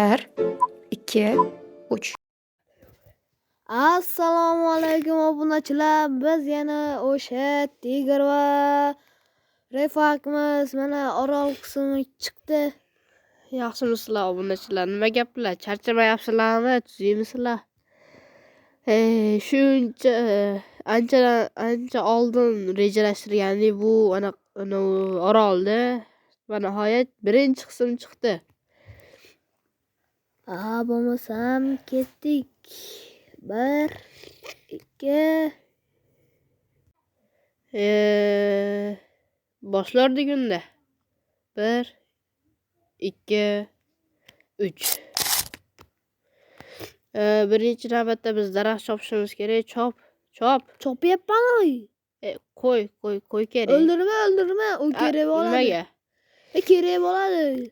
Bir, ikki, uch. Assalomu alaykum obunachilar. Biz yana o'sha Tigr va Refaqmiz. Mana Orol qismi chiqdi. Yaxshimisizlar obunachilar? Nima gaplar? Charchamayapsizlarmi? Tuzaymisizlar? Shuncha ancha oldin rejalashtirgandik bu ana Orolda va nihoyat birinchi qism chiqdi. Bo'lmasam ketdik. 1 2 Boshlardik unda. 1 2 3. Birinchi navbatda biz daraxt chopishimiz kerak. chopyapman. Qo'y kerak. O'ldirma. U kerak bo'ladi. Nimaga? Kerak bo'ladi.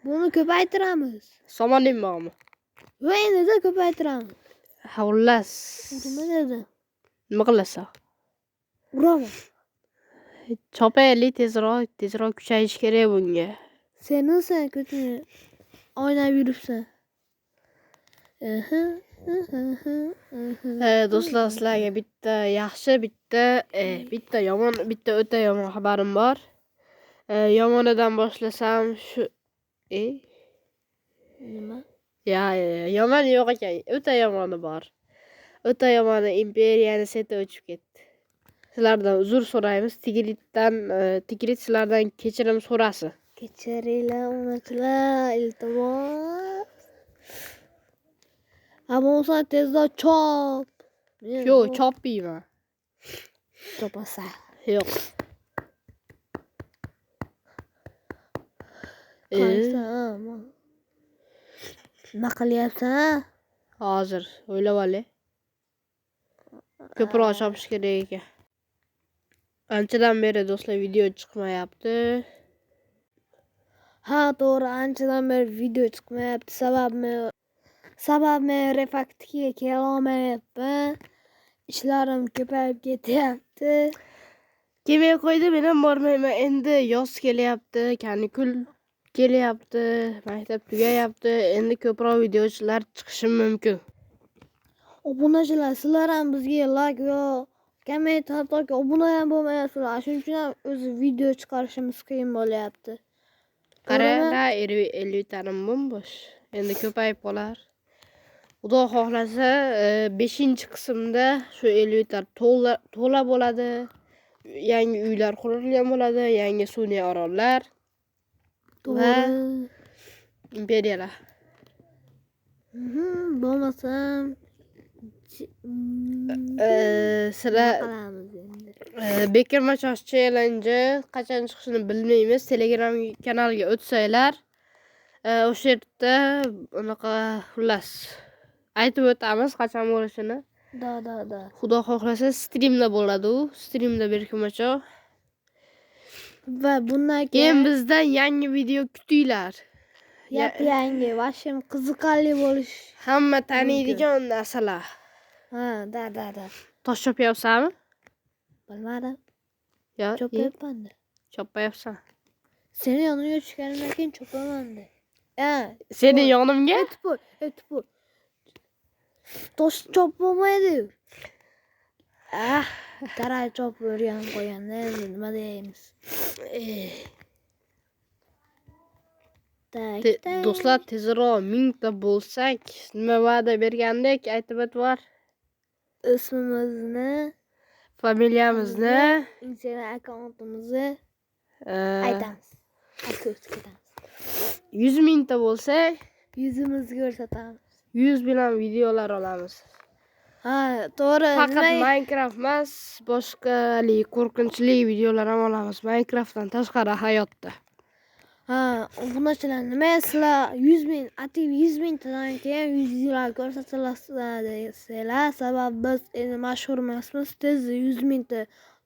Buni ko'paytiramiz. Somoning bormi? Va endi ko'paytiramiz. Xullas. Nima dedi? Nima qilasan? Uraman. Chopaylik tezroq kuchayish kerak bunga. Sen ko'chini o'ynab yuribsan. Do'stlar, sizlarga bitta yaxshi, bitta yomon, bitta o'ta yomon xabarim bor. Yomonidan boshlasam shu Nima? Yomon yo'q ekan, o'ta yomoni bor. O'ta yomoni imperiyani seti o'chib ketdi. Sizlardan uzr so'raymiz. Tigrit sizlardan kechirim so'rasin. Kechiringlar onachilar, iltimos. Bo'lsa tezda chop. Yo'q, chopmayman. Chopasa. Yo'q. Nima qilyapsan? Hozir o'ylab olay. Ko'proq chopish kerak ekan. Anchadan beri do'stlar video chiqmayapti. Ha, to'g'ri, anchadan beri video chiqmayapti. Sababmi Refaqtga kela olmayapman. Ishlarim ko'payib ketyapti. Kelmay qo'ydi, men ham bormayman. Endi yoz kelyapti, kanikul kelyapti, maktab tugayapti. Endi ko'proq videochilar chiqishi mumkin. Obunachilar, sizlar ham bizga like va komment, hattoki obuna ham bo'lmayapsizlar. Shuning uchun ham o'zi video chiqarishimiz qiyin bo'lyapti. Qaranglar, 50 tarim bo'sh. Endi ko'payib qolar. Xudo xohlasa 5-qismda shu 50 tar to'la bo'ladi. Yangi uylar qurilgan bo'ladi, yangi sun'iy orollar va imperiyalar. Bo'lmasam sizlar Bekirmachoq challenge qachon chiqishini bilmaymiz. Telegram kanaliga o'tsanglar, o'sha yerda unaqa xullas aytib o'tamiz qachon bo'lishini. Da. Xudo xohlasa streamda bo'ladi u. Streamda Bekirmachoq. Va bundan keyin bizdan yangi video kutinglar. Yangi, vashim qiziqarli bo'lish. Hamma taniydigan narsalar. Da. Tosh chopyapsanmi? Bilmadim. Yo'q, Chopyapman-da. chopmayapsan. Seni yonimga tushganimdan keyin chopaman-da. Seni yonimga? Etipur. Tosh chopolmaydi. Taray chopib o'rganib qo'yganda endi nima deymiz? Do'stlar, tezroq 1000 ta bo'lsak, nima va'da bergandek aytib o'tvar. Ismimizni, Familiyamizni, Instagram akkauntimizni aytamiz. 100 ming ta bo'lsak, Yuzimizni ko'rsatamiz. 100 bilan videolar olamiz. To'g'ri. Faqat Minecraft emas, boshqali qo'rqinchli videolar ham olamiz. Minecraftdan tashqari hayotda. Obunachilar, nima sizlar 100 ming, aktiv 100 mingdan keyin videolar ko'rsatilasizlar deysizlar. Sabab biz endi mashhur emasmiz, tezda 100 mingta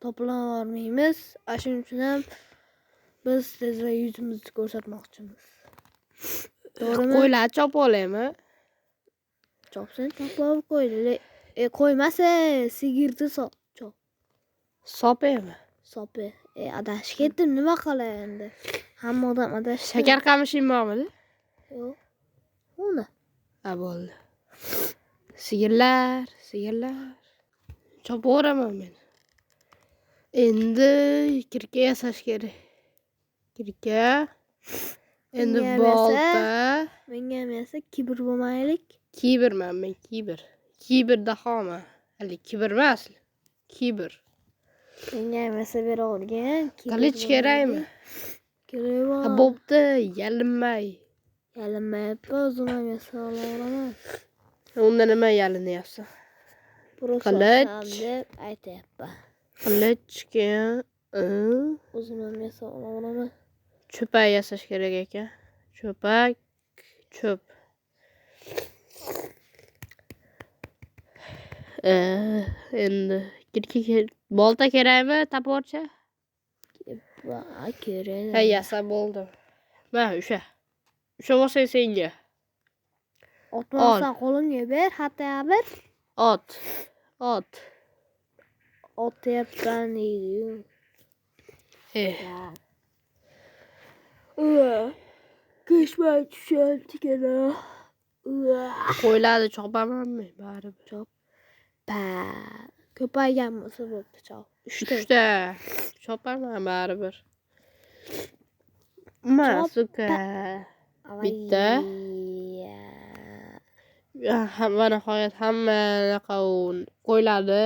to'play olmaymiz. Shuning uchun ham biz tezda yuzimizni ko'rsatmoqchimiz. To'g'rimi? Qo'ylar chopib olaymi? Chopsin, chopib qo'ydi. Qo'ymasa, sigirni chop. Sopemi? Sopi. Adashib ketdim, nima qilay endi? Hamma odam adashib. Shakar qamishing bormi? Yo'q. Ha bo'ldi. Sigirlar. Chopaveraman men. Endi kirka yasash kerak. Kirka. Endi Menga bolta. Menga esa kibr bo'lmaylik. Kiberman men, kibr. Kibr dahoman. Hali kibr emas. Kibr. Menga esa beravergan. Qilich kerakmi? Kerak. Ha bo'pti, yalinmay. Yalinmayapti, o'zim ham yasaolaman. Unda nima yalinyapsan? Qilich deb aytyapman. Qilichga O'zim ham yasaolaman. cho'pak yasash kerak ekan. Cho'pak, cho'p. Endi bolta kerakmi, taporcha? Va kerak. Ha, yasab bo'ldim. Mana o'sha. O'sha bo'lsa senga. Otmasdan qo'limga ber, xataya ber. Ot. Otyapman deydi-yu. Keshmay tushanti kerak. Qo'ylarni chopamanmi baribir? Chop. Ko'paygan bo'lsa bo'pti, chop. 3 ta. Chopaman baribir. Masuka. Bitta. Hamma nihoyat hamma qo'ylarni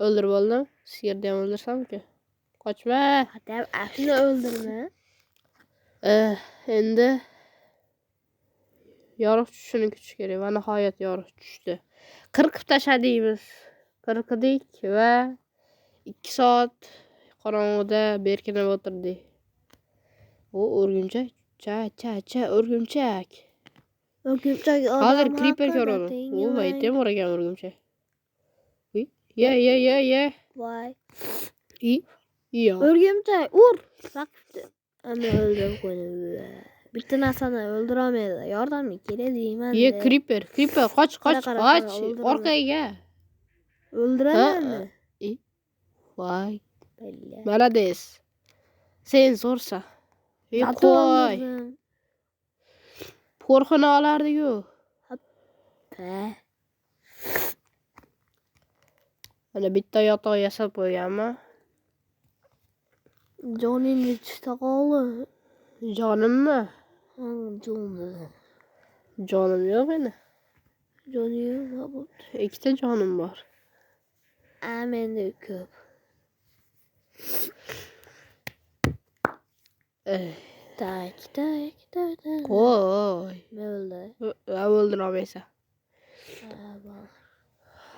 o'ldirib oldim. Sigirni ham o'ldirsamki. Qochma. Hatayam ashuni o'ldirma. Endi yorug' tushishini kutish kerak va nihoyat yorug' tushdi. Qirqib tashladikmiz. Qirqidik va 2 soat qorong'uda berkinib o'tirdik. U o'rgimchak, o'rgimchak. Hozir creeper ko'raman. U mayda bor ekan o'rgimchak. Ye. Voy. Yo. O'rgimchak, ur. Raqibni. Amma o'ldirib qo'ydi. Bitta narsani o'ldirolmaydi. Yordamga kerak deyman. Ye, creeper, qoch. Orqaga. O'ldiramanmi? Voy. Malades. Sen zo'rsa. Qo'y. Qo'rxini olardi-ku. Mana bitta yotoq yasab qo'yganman. Joningni chita qoldi. Jonimmi? Jonim yo'q meni. Joning yo'q. 2 ta jonim bor. Menda ko'p. Tak. Qo'y. Bo'ldi. O'ldirolmaysan.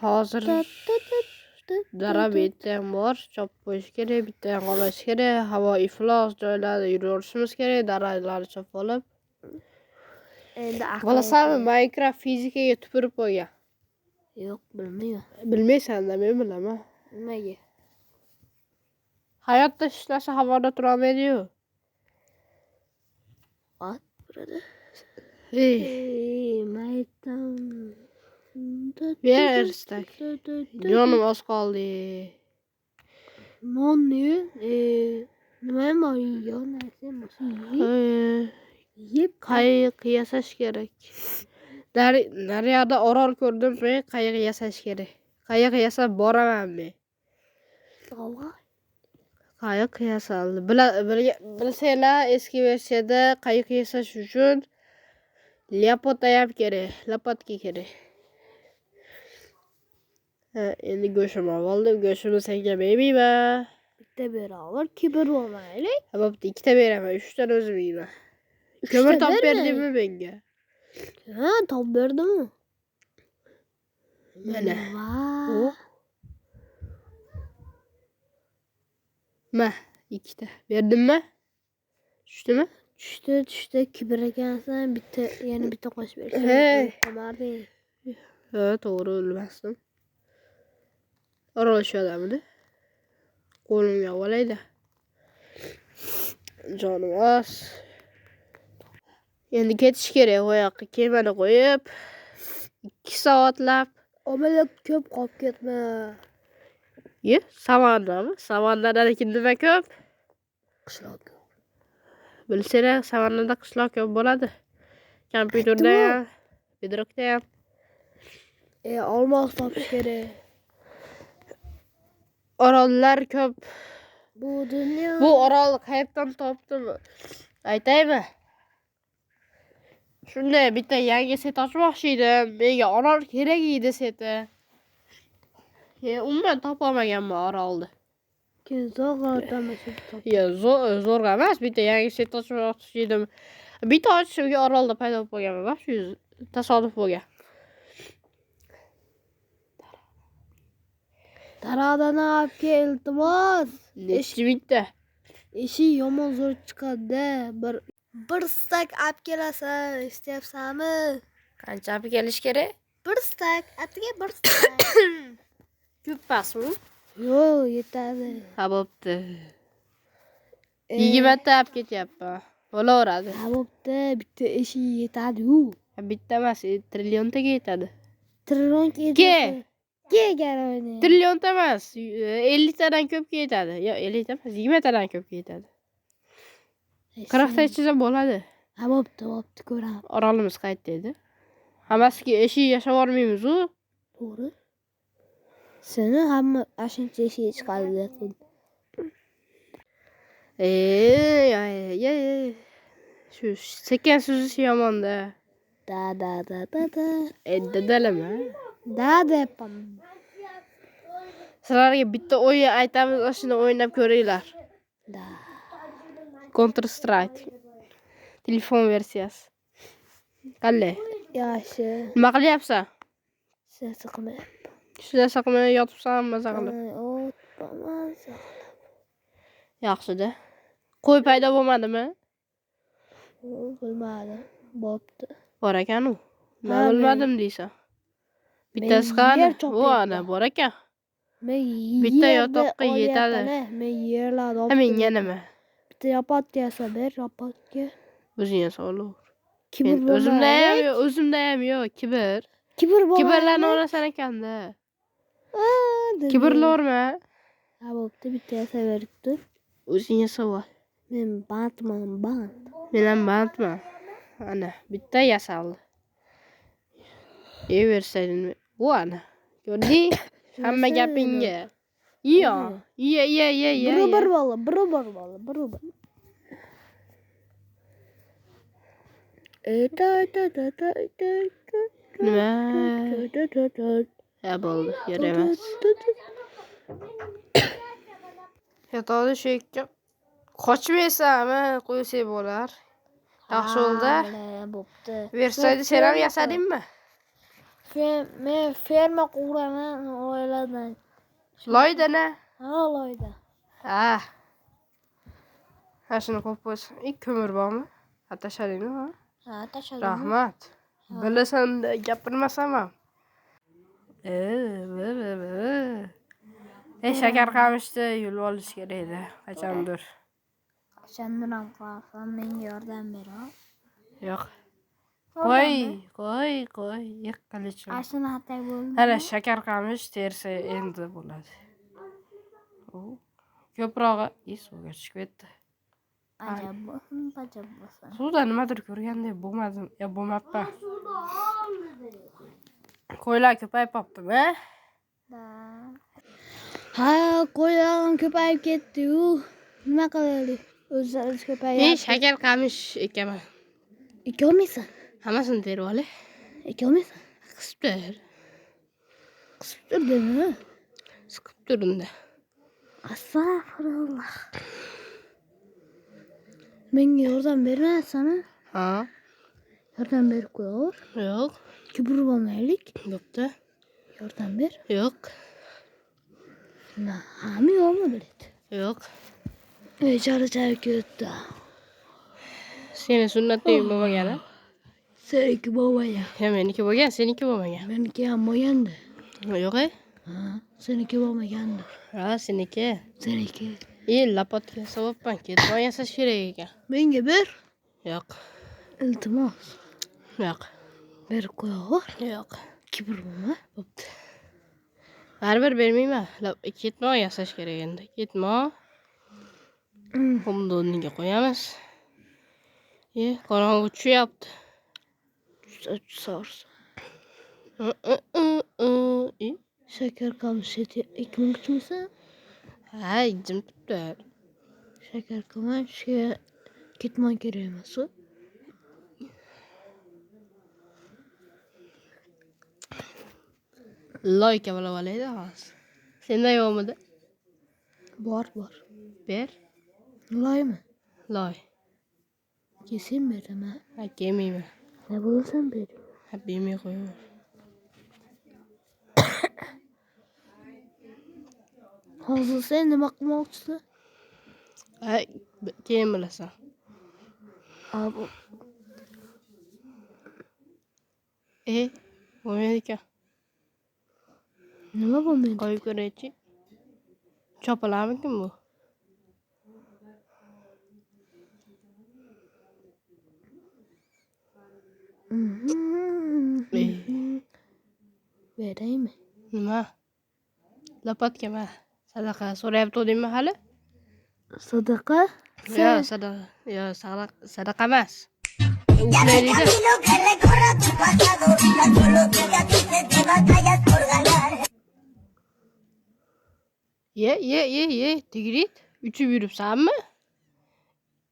Hozir dara bitta ham bor, chopib qo'yish kerak, bitta ham qolash kerak. Havo iflos joylarda yurishimiz kerak, daralarni chopib olib. Endi Bilasanmi, Minecraft fizikaga tupurib qo'ygan. Yo'q, bilmayman. Bilmaysan-da, men bilaman. Nimaga? Hayotda hech narsa havoda turolmaydi-yu. Ot burada. Maytam. Berstak. Jonim oz qoldi. Nonni, nima bor yiyor narsa yeb qayiq yasash kerak. Daryoda orol ko'rdim, men qayiq yasash kerak. Qayiq yasab boraman men. Qayiq yasaldi. Bilsanglar, eski versiyada qayiq yasash uchun lopata ham kerak, lopatka kerak. Endi go'shim oldim. Go'shimni senga bermayman. bitta beraver, kibr bo'lmaylik. Bo'pti, 2 ta beraman, 3 tani o'zim yeyman. Ko'mir topib berdingmi menga? Ha, topib berdimmi? Mana. Ma, 2 ta. Berdimmi? Tushdimi? Tushdi. Kibr ekansan, yana bitta qo'shib bersan. Qamarding. Ha, to'g'ri, o'lmasdim. Orolishadamidi? Qo'limga olayda. Jonim oz. Endi ketish kerak, u yoqqa kemani qo'yib 2 soatlab. Omalab ko'p qolib ketma. Ye, savannami? Savannadan nima ko'p? Qishloq ko'p. Bilsanglar, savannada qishloq ko'p bo'ladi. Kompyuterda bedrockda ham. Olmos topish kerak. Orollar ko'p. Bu dunyo. Bu orolni qayerdan topdim? Aytaymi? Shunday bitta yangi set ochmoqchi edim. Menga orol kerak edi seti. Umuman topolmaganman orolni. Zo'rg'a emas, bitta yangi set ochmoqchi edim. Bitta ochishimga orolda paydo bo'lib qolganman. Shu tasodif bo'lgan. Taradan olib kel, iltimos. Nechi bitta? Eshik yomon zo'r chiqadi. Bir stak olib kelasan, istayapsanmi? Qancha olib kelish kerak? Bir stak, atiga bir stak. Ko'p emasmi? Yo'q, yetadi. Ha, bo'pti. 20 ta olib ketyapman. Bo'laveradi. Ha, bo'pti, bitta eshik yetadi-yu. Bitta emas, trilliontaga yetadi. Trilionga yetadi. garovni. Trillionta emas, 50 tadan ko'pga yetadi. Yo'q, 50 ta emas, 20 tadan ko'pga yetadi. 40 ta ichida bo'ladi. Ha, bo'pti, ko'raman. Orolimiz qayerda edi? Hammasiga eshik yashab olmaymiz-ku. To'g'ri. Seni hamma ashuncha eshik chiqadi deb. Shu sekin suzish yomon-da. Da. Dadalama. Da deyapman. Sizlarga bitta o'yin aytamiz, shuni o'ynab ko'ringlar. Da. Counter Strike. Telefon versiyasi. Qanday? Yaxshi. Nima qilyapsan? Siz qilmay. Shunda saqlamay yotibsan, maza qilib. Yaxshi-da. Qo'y paydo bo'lmadimi? Bilmadim. Bo'pti. Bor ekan-u. Men bilmadim deysan. Bittasi qani? O, ana bor ekan. Bitta yotoqqa yetadi. Men yerlarni olib. Menga nima? Bitta yo'qotga yasa ber, yo'qotga. O'zing yasa olaver. Kibr O'zimda ham yo'q, kibr. Kibrlarni olasan ekanda. Kibrlaverma. Ha, bo'pti, bitta yasa beribdi. O'zing yasab ol. Men bandman. Men ham bandman. Ana, bitta yasaldi. Eversaydin. Bu ana. Ko'rding? Hamma gapingga. Iya. Bir bola. Nima? Ya bo'ldi, yaramas. Yotoqda shu ikki qochmaysanmi? Qo'ysak bo'lar. Yaxshi bo'ldi. Bo'pti. Versaydi sen ham yasadingmi? Men ferma quraman oiladan. Loydana. Ha, loyda. Ha. Ha, shuni qo'yib qo'ysin. Ko'mir bormi? Atashadingmi? Ha, tashladim. Rahmat. Bilasan, gapirmasam ham. Shakar qamishni yulib olish kerak edi. Qachondir. Qachondir ham qilsam menga yordam ber. Yo'q. Qo'y. Yiqqilichim. Ashuna hatay bo'ldi. Ana shakar qamish tersa endi bo'ladi. Ko'prog'i suvga tushib ketdi. Ajab bo'lsin. Suvda nimadir ko'rgandek bo'lmadim. Bo'lmabman. Qo'ylar ko'payib qoptimi? Ha, qo'ylar ko'payib ketdi-yu. Nima qilaylik? O'zlari ko'payib. Men shakar qamish ekaman. Eka olmaysan? Hammasini terib ol. Eka olmaysan? Qisib tur. Qisib turdimi? Siqib turindi. Astag'firulloh. Menga yordam bermaysan-a? Ha. Yordam berib qo'yaver. Yo'q. Kibr bo'lmaylik. Bo'pti. Yordam ber. Yo'q. Hamma yo'qmi biladi? Yo'q. Chali ketdi. Seni sunnating bo'lmagan-a? Seniki bo'lmagan. Meniki bo'lgan, seniki bo'lmagan. Meniki ham bo'lgandi. Yo'q-e? Ha, seniki bo'lmagandi. Ha, seniki. Seniki. Lapotga savobman, ketmon yasash kerak ekan. Menga ber. Yo'q. Iltimos. Yo'q. Berib qo'yaver. Yo'q. Kibr bo'lma. Bo'pti. Baribir bermayman. Ketmon yasash kerak endi. Ketmon. Pomidorniga qo'yamiz. Qorong'i tushyapti. Tushsa. Shakar kamışı ekmek misin? Ha, jim turibdi. Shakar kamışı ketmon kerak emas. Loyka bo'lib olaydi hozir. Senda yo'qmidi? Bor. Ber. Loymi? Loy. Kesib beraman. Ha, kelmayman. Ne bo'lsam ber. Ha, bermay qo'yaver. Hozir sen nima qilmoqchisan? Ha, keyin bilasan. Abi, Bo'lmaydi ekan. nima bo'lmaydi? Qo'yib ko'raychi. Chopilarmikin bu? Beraymi? Nima? Lopatkami? Sadaqa so'rayapti-dingmi hali? Sadaqa? Yo'q, sadaqa emas. Uxlaydi. Ye. Tigrit. Uchib yuribsanmi?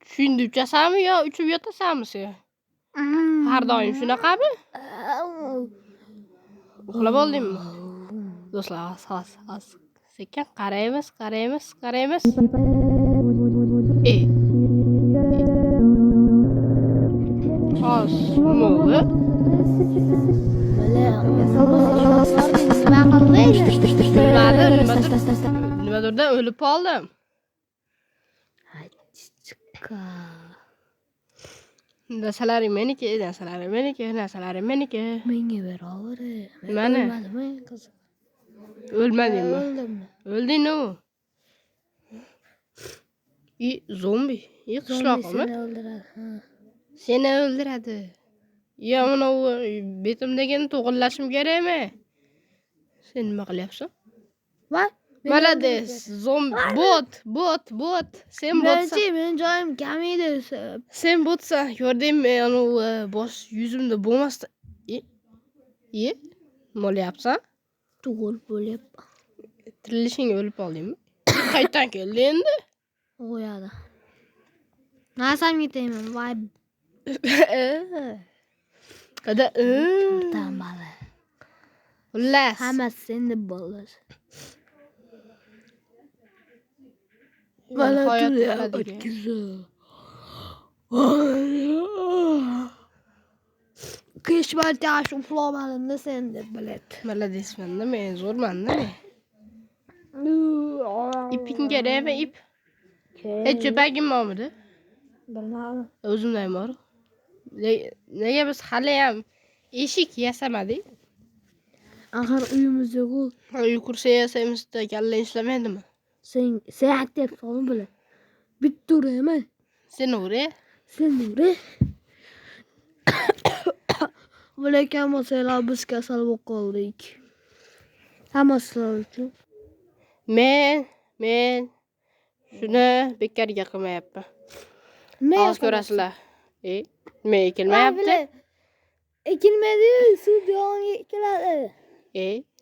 Tushingda uchasanmi yo uchib yotasanmi sen? Har doim shunaqami? Uxlab oldingmi? Do'stlar, hozir sekin qaraymiz. Hozir nima bo'ldi? Nimadirdan o'lib qoldim. Narsalaring meniki. Menga beraver. Mana. O'lmadimi, qiz? O'lmadingmi? O'ldimmi? O'ldingmi? Zombi. Qishloqmi? Seni o'ldiradi. Seni o'ldiradi. Ya mana u betimdagini to'g'irlashim kerakmi? Sen nima qilyapsan? Va? Malades. Zombi. Bot. Sen botsan. Men joyim kam edi. Sen botsan. Ko'rdingmi? Ana u bosh yuzimda bo'lmasdan. Nima qilyapsan? Tug'il bo'lyapman. Tirilishingga o'lib qoldingmi? Qayerdan keldi endi? Qo'yadi. Nasamga tegman. Voy, Qada. tambali. Xullas. Hammasi senda bo'ldi. Mana hayot tuyab bo'ladi. Kechmanta shu uxlamadim sen deb biladi. Maladesmanda men zo'rmanda men. İpin kerakmi ip? Hech cho'pagim bormidi? Bilmadim. O'zimdan bor. Nega biz hali ham eshik yasamadik? Axir uyimizda-ku Uy kursi yasaymizda kalla ishlamaydimi? sen aytyapsan biladi. Bitta uraymi? Sen ura. Sen ura. Lekin masalan biz kasal bo'lib qoldik. Hammasi uchun. Men shuni bekorga qilmayapman. Hozir ko'rasizlar. Nima ekilmayapti? Ekilmaydi, suv yog'iga ekiladi.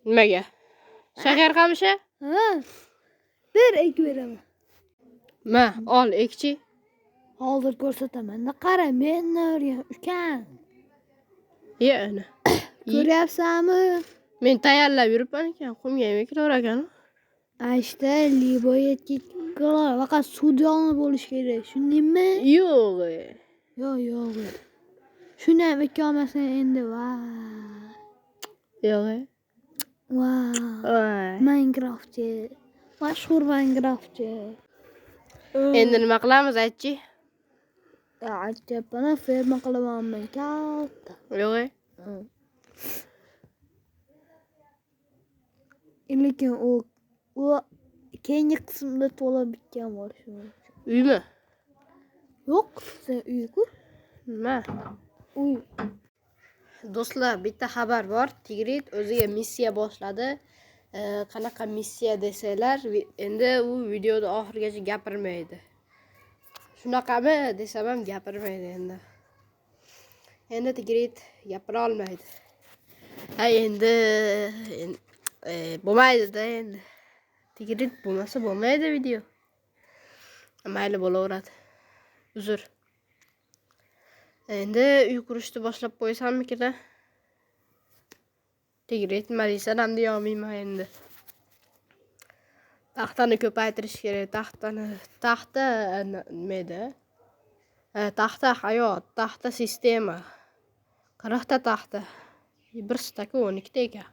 Nimaga? Shakar qamishi? Ha. Bir ekib beraman. Ma, ol ekchi. Hozir ko'rsataman. Qara, men o'rgan ukam. Ana. Ko'ryapsanmi? Men tayyorlab yuribman ekan, qumga ham ekilaver ekan. Ashta libo yetkizlar. Faqat suv yog'i bo'lish kerak. Shundaymi? Yo'q. Yo'q. Shuni ham eka olmasan endi, va. Yo'q. Minecraftchi. Mashhur Minecraftchi. Endi nima qilamiz aytchi? Aytyapman, ferma qilamanman katta. Yo'q. Lekin u keyingi qismda to'la bitgan bo'lishi mumkin. Uymi? Yo'q, sen uy-ku. Nima? Uy. Do'stlar, bitta xabar bor. Tigrit o'ziga missiya boshladi. Qanaqa missiya desanglar, endi u videoda oxirigacha gapirmaydi. Shunaqami desam ham gapirmaydi endi. Endi Tigrit gapira olmaydi. Ha endi bo'lmaydi-da endi. Tigrit bo'lmasa bo'lmaydi video. Mayli bo'laveradi. Uzr. Endi uy qurishni boshlab qo'ysammikin? Tigrit Marisadan deyolmayman endi. Taxtani ko'paytirish kerak. Taxta nimada? Taxta hayot, taxta sistema. 40 ta taxta. Bir staka 12 ta ekan.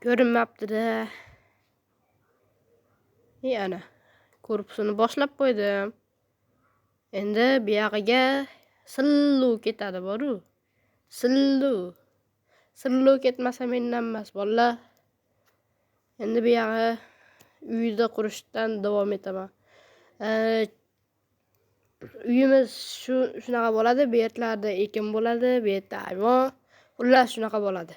Ko'rinmabdi-da. Ana korpusini boshlab qo'ydim. Endi bu yog'iga silluv ketadi boru. Silluv ketmasa mendan emas, bolalar. Endi bu yog'i uyda qurishdan davom etaman. Uyimiz shunaqa bo'ladi, bu yerlarda ekin bo'ladi, bu yerda ayvon, xullas shunaqa bo'ladi.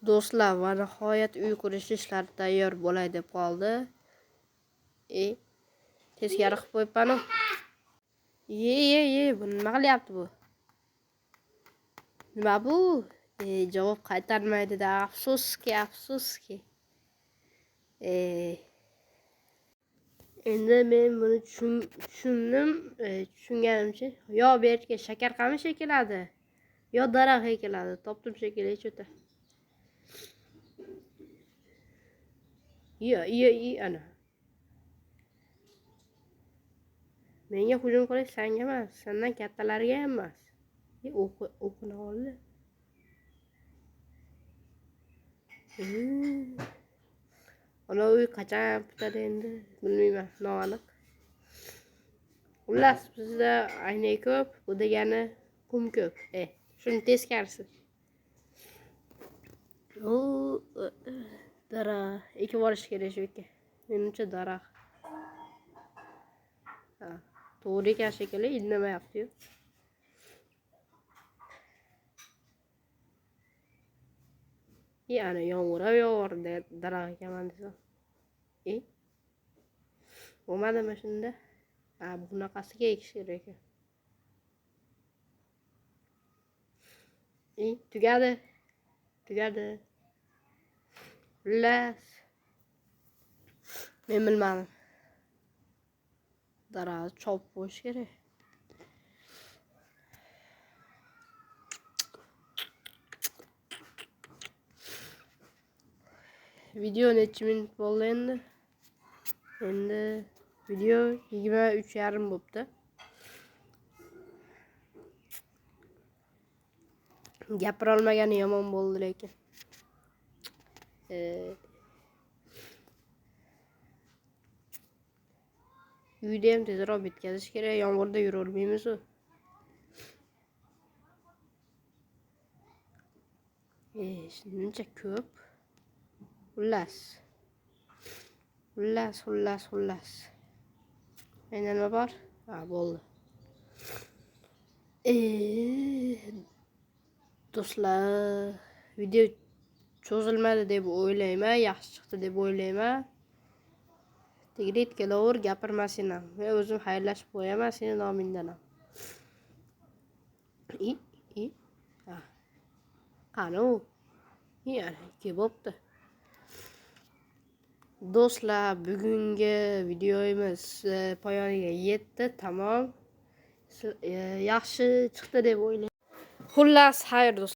Do'stlar, va nihoyat uy qurish ishlari tayyor bo'lay deb qoldi. Teskari qilib qo'yibman-ku. Bu nima qilyapti bu? Nima bu? Javob qaytarmaydi-da, afsuski. Endi men buni tushunganimcha, yo bu yerga shakar qamish ekiladi, yo daraxt ekiladi. Topdim shekilli cho'ta. Ana. Menga hujum qilish senga emas, sendan kattalarga ham emas. O'qina oldi. Ana uy qachon bitadi endi? Bilmayman, noaniq. Xullas, bizda aynak ko'p, bu degani qum ko'p. Shuni teskarisi. Daraxt ekib olish kerak shu yerga. Menimcha daraxt. To'g'ri ekan shekilli, indamayapti-yu. Ana yomg'irda daraxt ekaman desam. Bo'lmadimi shunda? Bunaqasiga ekish kerak ekan. Tugadi. Xullas. Men bilmadim. Daraxt chopib qo'yish kerak. Video necha minut bo'ldi endi? Endi video 23:30 bo'libdi. Gapira olmagani yomon bo'ldi lekin. Uyda ham tezroq bitkazish kerak, yomg'irda yura olmaymiz-ku. Shuncha ko'p. Xullas. Endi nima bor? Bo'ldi. Do'stlar, video cho'zilmadi deb o'ylayman, yaxshi chiqdi deb o'ylayman. Tigrit kelaver, gapirmasin ham. Men o'zim xayrlashib qo'yaman seni nomingdan ham. Qani u? Ikki bo'pti. Do'stlar, bugungi videomiz poyoniga yetdi, tamom. Yaxshi chiqdi deb o'ylayman. Xullas, xayr do'stlar.